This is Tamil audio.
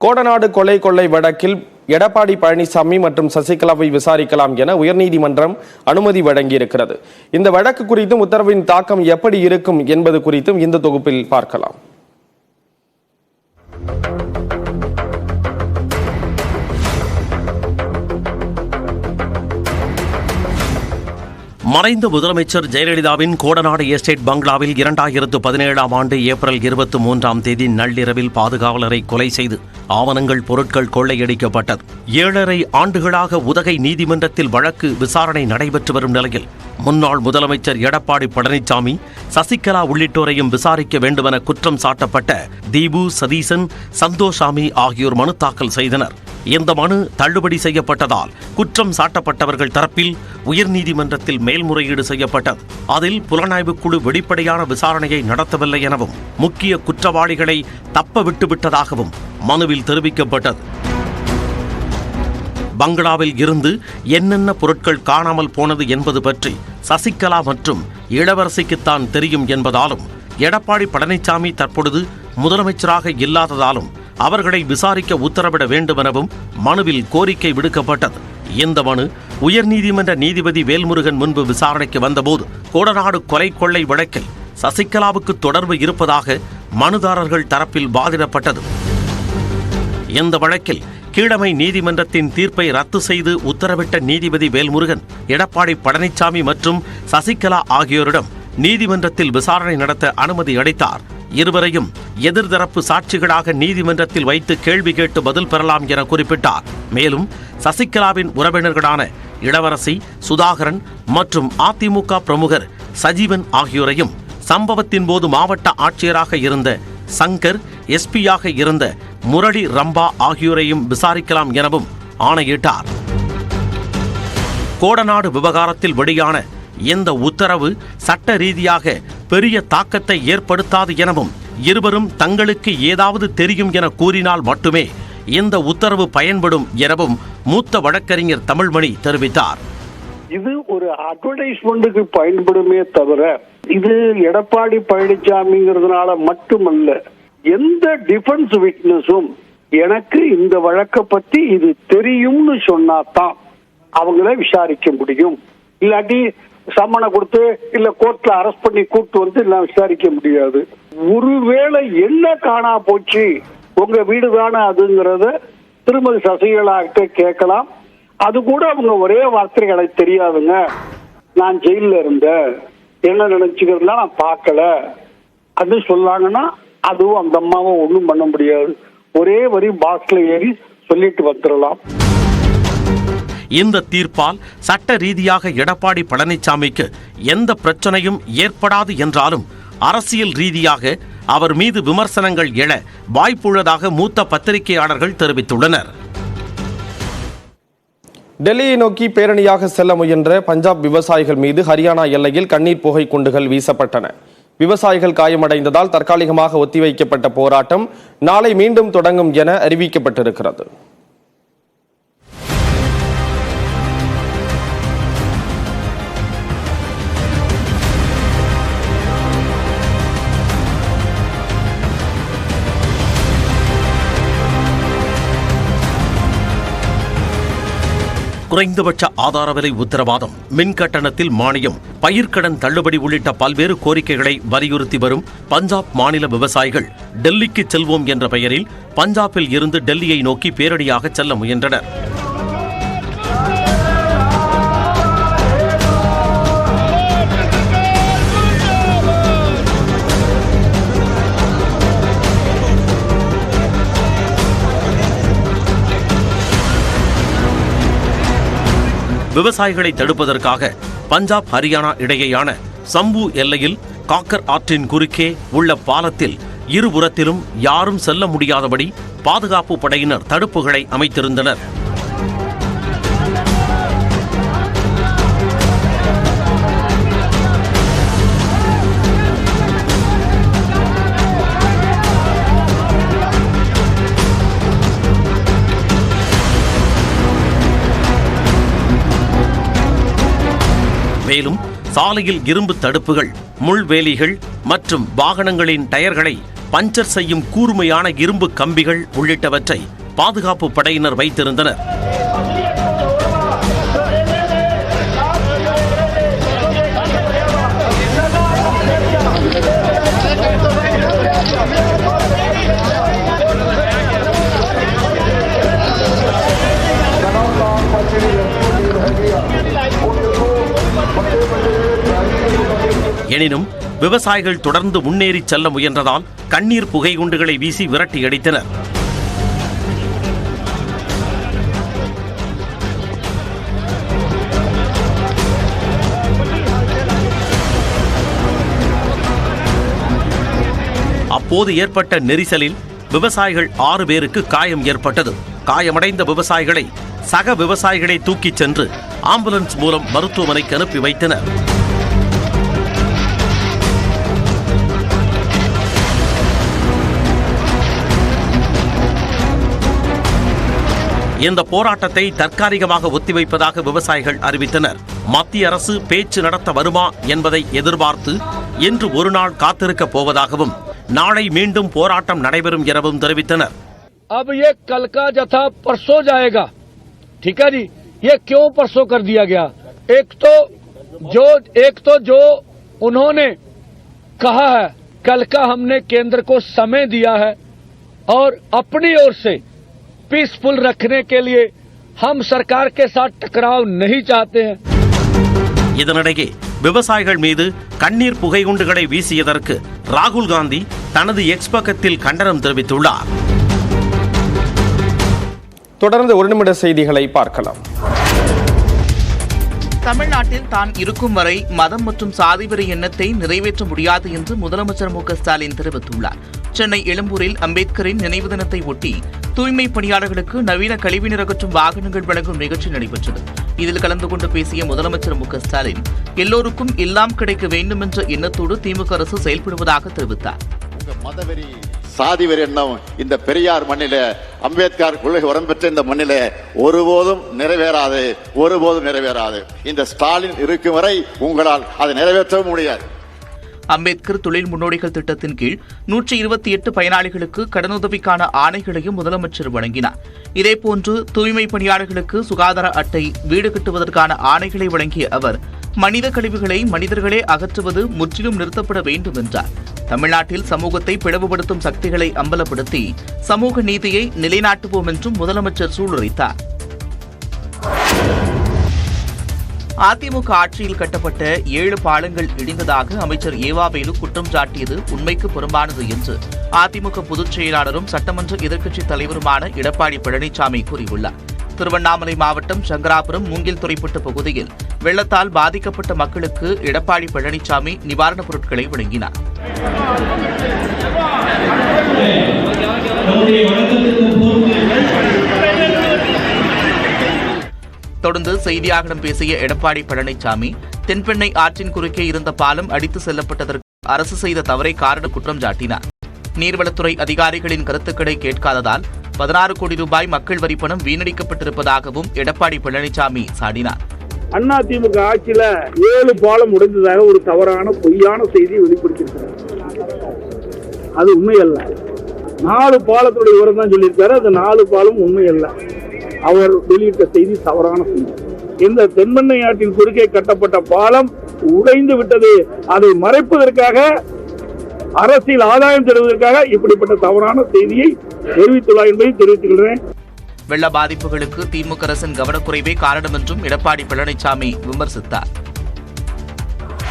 கோடநாடு கொலை கொள்ளை வழக்கில் எடப்பாடி பழனிசாமி மற்றும் சசிகலாவை விசாரிக்கலாம் என உயர்நீதிமன்றம் அனுமதி வழங்கியிருக்கிறது. இந்த வழக்கு குறித்தும் உத்தரவின் தாக்கம் எப்படி இருக்கும் என்பது குறித்தும் இந்த தொகுப்பில் பார்க்கலாம். மறைந்த முதலமைச்சர் ஜெயலலிதாவின் கோடநாடு எஸ்டேட் பங்களாவில் 2017ஆம் ஆண்டு ஏப்ரல் 23ஆம் தேதி நள்ளிரவில் பாதுகாவலரை கொலை செய்து ஆவணங்கள் பொருட்கள் கொள்ளையடிக்கப்பட்டது. 7.5 ஆண்டுகளாக உதகை நீதிமன்றத்தில் வழக்கு விசாரணை நடைபெற்று வரும் நிலையில் முன்னாள் முதலமைச்சர் எடப்பாடி பழனிசாமி, சசிகலா உள்ளிட்டோரையும் விசாரிக்க வேண்டுமென குற்றம் சாட்டப்பட்ட தீபு, சதீசன், சந்தோஷாமி ஆகியோர் மனு தாக்கல் செய்தனர். இந்த மனு தள்ளுபடி செய்யப்பட்டதால் குற்றம் சாட்டப்பட்டவர்கள் தரப்பில் உயர்நீதிமன்றத்தில் மேல்முறையீடு செய்யப்பட்டது. அதில் புலனாய்வு குழு வெளிப்படையான விசாரணையை நடத்தவில்லை எனவும் முக்கிய குற்றவாளிகளை தப்ப விட்டுவிட்டதாகவும் மனுவில் தெரிவிக்கப்பட்டது. பங்களாவில் இருந்து என்னென்ன பொருட்கள் காணாமல் போனது என்பது பற்றி சசிகலா மற்றும் இளவரசிக்குத்தான் தெரியும் என்பதாலும், எடப்பாடி பழனிசாமி தற்பொழுது முதலமைச்சராக இல்லாததாலும் அவர்களை விசாரிக்க உத்தரவிட வேண்டும் எனவும் மனுவில் கோரிக்கை விடுக்கப்பட்டது. இந்த மனு உயர்நீதிமன்ற நீதிபதி வேல்முருகன் முன்பு விசாரணைக்கு வந்தபோது கோடநாடு கொலை கொள்ளை வழக்கில் சசிகலாவுக்கு தொடர்பு இருப்பதாக மனுதாரர்கள் தரப்பில் வாதிடப்பட்டது. இந்த வழக்கில் கீழமை நீதிமன்றத்தின் தீர்ப்பை ரத்து செய்து உத்தரவிட்ட நீதிபதி வேல்முருகன் எடப்பாடி பழனிசாமி மற்றும் சசிகலா ஆகியோரிடம் நீதிமன்றத்தில் விசாரணை நடத்த அனுமதி அளித்தார். இருவரையும் எதிர்தரப்பு சாட்சிகளாக நீதிமன்றத்தில் வைத்து கேள்வி கேட்டு பதில் பெறலாம் என குறிப்பிட்டார். மேலும் சசிகலாவின் உறவினர்களான இளவரசி, சுதாகரன் மற்றும் அதிமுக பிரமுகர் சஜீவன் ஆகியோரையும், சம்பவத்தின் போது மாவட்ட ஆட்சியராக இருந்த சங்கர், எஸ்பியாக இருந்த முரளி ரம்பா ஆகியோரையும் விசாரிக்கலாம் எனவும் ஆணையிட்டார். கோடநாடு விவகாரத்தில் வெளியான இந்த உத்தரவு சட்ட ரீதியாக பெரிய தாக்கத்தை ஏற்படுத்தாது எனவும், இருவரும் தங்களுக்கு ஏதாவது தெரியும் என கூறினால் மட்டுமே இந்த உத்தரவு பயன்படும் எனவும் மூத்த வழக்கறிஞர் தமிழ்மணி தெரிவித்தார். இது ஒரு அட்வர்டைஸ்மெண்ட்டுக்கு பயன்படுமே தவிர இது எடப்பாடி பழனிசாமிங்கிறதுனால மட்டுமல்ல. எந்த டிஃபென்ஸ் விட்னஸும் எனக்கு இந்த வழக்கை பத்தி இது தெரியும்னு சொன்னாதான் அவங்கள விசாரிக்க முடியும். இல்லாட்டி சம்மனை கொடுத்து இல்ல கோர்ட்ல அரெஸ்ட் பண்ணி கூட்டு வந்து எல்லாம் விசாரிக்க முடியாது. ஒருவேளை என்ன காணா போச்சு, உங்க வீடு தானே அதுங்கிறத திருமதி சசிகலா கிட்ட கேட்கலாம். அது கூட அவங்க ஒரே வார்த்தைகளை தெரியாதுங்க, நான் ஜெயில இருந்தேன், என்ன நினைச்சுக்கிறதுலாம் நான் பார்க்கல அது சொல்லாங்கன்னா அதுவும் அந்த அம்மாவை ஒன்றும் பண்ண முடியாது. ஒரே வரி பாக்ஸ்ல ஏறி சொல்லிட்டு வந்துடலாம். இந்த தீர்ப்பால் சட்ட ரீதியாக எடப்பாடி பழனிசாமிக்கு எந்த பிரச்சனையும் ஏற்படாது என்றாலும் அரசியல் ரீதியாக அவர் மீது விமர்சனங்கள் எழ வாய்ப்புள்ளதாக மூத்த பத்திரிகையாளர்கள் தெரிவித்துள்ளனர். டெல்லியை நோக்கி பேரணியாக செல்ல முயன்ற பஞ்சாப் விவசாயிகள் மீது ஹரியானா எல்லையில் கண்ணீர் புகை குண்டுகள் வீசப்பட்டன. விவசாயிகள் காயமடைந்ததால் தற்காலிகமாக ஒத்திவைக்கப்பட்ட போராட்டம் நாளை மீண்டும் தொடங்கும் என அறிவிக்கப்பட்டிருக்கிறது. குறைந்தபட்ச ஆதார விலை உத்தரவாதம், மின் கட்டணத்தில் மானியம், பயிர்க்கடன் தள்ளுபடி உள்ளிட்ட பல்வேறு கோரிக்கைகளை வலியுறுத்தி வரும் பஞ்சாப் மாநில விவசாயிகள் டெல்லிக்கு செல்வோம் என்ற பெயரில் பஞ்சாபில் இருந்து டெல்லியை நோக்கி பேரணியாக செல்ல முயன்றனர். விவசாயிகளை தடுப்பதற்காக பஞ்சாப், ஹரியானா இடையேயான சம்பு எல்லையில் காக்கர் ஆற்றின் குறுக்கே உள்ள பாலத்தில் இருபுறத்திலும் யாரும் செல்ல முடியாதபடி பாதுகாப்பு படையினர் தடுப்புகளை அமைத்திருந்தனர். மேலும் சாலையில் இரும்பு தடுப்புகள், முள்வேலிகள் மற்றும் வாகனங்களின் டயர்களை பஞ்சர் செய்யும் கூர்மையான இரும்பு கம்பிகள் உள்ளிட்டவற்றை பாதுகாப்பு படையினர் வைத்திருந்தனர். எனினும் விவசாயிகள் தொடர்ந்து முன்னேறி செல்ல முயன்றதால் கண்ணீர் புகை குண்டுகளை வீசி விரட்டியடித்தனர். அப்போது ஏற்பட்ட நெரிசலில் விவசாயிகள் 6 பேருக்கு காயம் ஏற்பட்டது. காயமடைந்த விவசாயிகளை சக விவசாயிகளை தூக்கிச் சென்று ஆம்புலன்ஸ் மூலம் மருத்துவமனைக்கு அனுப்பி வைத்தனர். இந்த போராட்டத்தை தற்காலிகமாக ஒத்திவைப்பதாக விவசாயிகள் அறிவித்தனர். மத்திய அரசு பேச்சு நடத்த வருமா என்பதை எதிர்பார்த்து இன்று ஒரு நாள் காத்திருக்கப் போவதாகவும் நாளை மீண்டும் போராட்டம் நடைபெறும் எனவும் தெரிவித்தனர். अब ये कल का जथा परसों जाएगा, ठीक है जी। ये क्यों परसों कर दिया गया? एक तो जो उन्होंने कहा है, कल का हमने केंद्र को समय दिया है और अपनी ओर से पीसफुल रखने के लिए हम सरकार के साथ टकराव नहीं चाहते हैं. இதனிடையே விவசாயிகள் மீது கண்ணீர் புகை குண்டுகளை வீசியதற்கு ராகுல் காந்தி தனது எக்ஸ் பக்கத்தில் கண்டனம் தெரிவித்துள்ளார். தொடர்ந்து 1 நிமிட செய்திகளை பார்க்கலாம். தமிழ்நாட்டில் தான் இருக்கும் வரை மதம் மற்றும் சாதிவெறி எண்ணத்தை நிறைவேற்ற முடியாது என்று முதலமைச்சர் மு க ஸ்டாலின் தெரிவித்துள்ளார். சென்னை எழும்பூரில் அம்பேத்கரின் நினைவு தினத்தை ஒட்டி தூய்மை பணியாளர்களுக்கு நவீன கழிவுநீர் அகற்றும் வாகனங்கள் வழங்கும் நிகழ்ச்சி நடைபெற்றது. இதில் கலந்து கொண்டு பேசிய முதலமைச்சர் மு க ஸ்டாலின் எல்லோருக்கும் எல்லாம் கிடைக்க வேண்டும் என்ற எண்ணத்தோடு திமுக அரசு செயல்படுவதாக தெரிவித்தார். மதவெறி சாதிவெறி எண்ணம் இந்த பெரியார் மண்ணில, அம்பேத்கர் கொள்கை உடன்பெற்ற இந்த மண்ணில ஒருபோதும் நிறைவேறாது. இந்த ஸ்டாலின் இருக்கும் வரை உங்களால் அதை நிறைவேற்றவும் முடியாது. அம்பேத்கர் தொழில் முன்னோடிகள் திட்டத்தின் கீழ் 128 பயனாளிகளுக்கு கடனுதவிக்கான ஆணைகளையும் முதலமைச்சர் வழங்கினார். இதேபோன்று தூய்மை பணியாளர்களுக்கு சுகாதார அட்டை, வீடு கட்டுவதற்கான ஆணைகளை வழங்கிய அவர் மனித கழிவுகளை மனிதர்களே அகற்றுவது முற்றிலும் நிறுத்தப்பட வேண்டும் என்றார். தமிழ்நாட்டில் சமூகத்தை பிளவுபடுத்தும் சக்திகளை அம்பலப்படுத்தி சமூக நீதியை நிலைநாட்டுவோம் என்றும் முதலமைச்சர் சூளுரைத்தார். அதிமுக ஆட்சியில் கட்டப்பட்ட 7 பாலங்கள் இடிந்ததாக அமைச்சர் ஏவாவேலு குற்றம் சாட்டியது உண்மைக்கு புறம்பானது என்று அதிமுக பொதுச் செயலாளரும் சட்டமன்ற எதிர்க்கட்சித் தலைவருமான எடப்பாடி பழனிசாமி கூறியுள்ளார். திருவண்ணாமலை மாவட்டம் சங்கராபுரம் மூங்கில் துறைப்பட்டு பகுதியில் வெள்ளத்தால் பாதிக்கப்பட்ட மக்களுக்கு எடப்பாடி பழனிசாமி நிவாரணப் பொருட்களை வழங்கினார். தொடர்ந்து செய்தியாளர்களிடம் பேசிய எடப்பாடி பழனிசாமி தென்பெண்ணை ஆற்றின் குறுக்கே இருந்த பாலம் அடித்து செல்லப்பட்டதற்கு அரசு செய்த தவறை காரணம் குற்றம் சாட்டினார். நீர்வளத்துறை அதிகாரிகளின் கருத்துக்களை கேட்காததால் 16 கோடி ரூபாய் மக்கள் வரி பணம் வீணடிக்கப்பட்டிருப்பதாகவும் எடப்பாடி பழனிசாமி சாடினார். அதிமுக ஆட்சியில 7 பாலம் உடைந்ததாக ஒரு தவறான பொய்யான செய்தியை வெளிப்படுத்தியிருக்கிறார். அது உண்மையல்ல. 4 பாலத்துடைய விவரம் தான் சொல்லியிருக்காரு. அது 4 பாலம் உண்மையல்ல. அவர் வெளியிட்ட செய்தி தவறான செய்தி. இந்த தென்பெண்ணை ஆற்றின் குறுக்கே கட்டப்பட்ட பாலம் உடைந்து விட்டது. அதை மறைப்பதற்காக, அரசியல் ஆதாயம் தருவதற்காக இப்படிப்பட்ட தவறான செய்தியை தெரிவித்துள்ளார் என்பதை தெரிவித்துக் கொள்கிறேன். வெள்ள பாதிப்புகளுக்கு திமுக அரசின் கவனக்குறைவே காரணம் என்றும் எடப்பாடி பழனிசாமி விமர்சித்தார்.